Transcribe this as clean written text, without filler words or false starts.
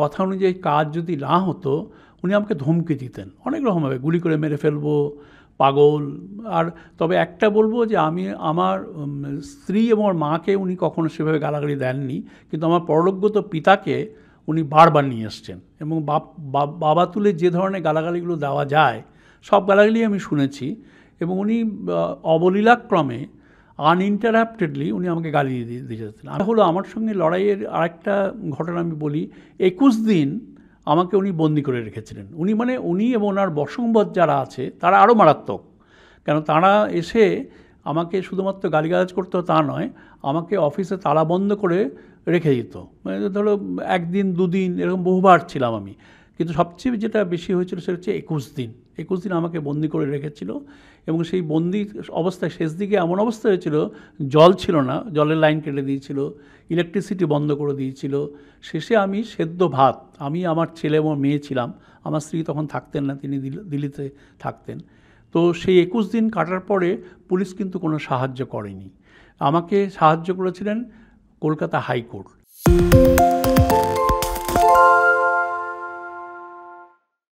কথা অনুযায়ী কাজ যদি না হতো উনি আমাকে ধমকি দিতেন অনেক রকমভাবে, গুলি করে মেরে ফেলবো, পাগল। আর তবে একটা বলবো যে আমি আমার স্ত্রী এবং মাকে উনি কখনো সেভাবে গালাগালি দেননি, কিন্তু আমার পরলোকগত পিতাকে উনি বারবার নিয়ে এসছেন এবং বাবা তুলে যে ধরনের গালাগালিগুলো দেওয়া যায় সব গালাগালি আমি শুনেছি। এবং উনি অবলীলাক্রমে আনইন্টারাপ্টেডলি উনি আমাকে গালি দিয়ে যেতেন। হলো আমার সঙ্গে লড়াইয়ের আরেকটা ঘটনা আমি বলি। 21 দিন আমাকে উনি বন্দি করে রেখেছিলেন। উনি এবং ওনার বসংবদ যারা আছে তারা আরও মারাত্মক, কেন তারা এসে আমাকে শুধুমাত্র গালিগালাজ করতো তা নয়, আমাকে অফিসে তালা বন্ধ করে রেখে দিত। মানে ধরো 1 দিন 2 দিন এরকম বহুবার ছিলাম আমি, কিন্তু সবচেয়ে যেটা বেশি হয়েছিল সেটা হচ্ছে 21 দিন। 21 দিন আমাকে বন্দি করে রেখেছিল এবং সেই বন্দি অবস্থায় শেষ দিকে এমন অবস্থা হয়েছিল, জল ছিল না, জলের লাইন কেটে দিয়েছিল, ইলেকট্রিসিটি বন্ধ করে দিয়েছিল। শেষে আমি সেদ্ধ ভাত, আমি আমার ছেলে এবং মেয়ে ছিলাম, আমার স্ত্রী তখন থাকতেন না, তিনি দিল্লিতে থাকতেন। তো সেই 21 দিন কাটার পরে পুলিশ কিন্তু কোনো সাহায্য করেনি, আমাকে সাহায্য করেছিলেন কলকাতা হাইকোর্ট।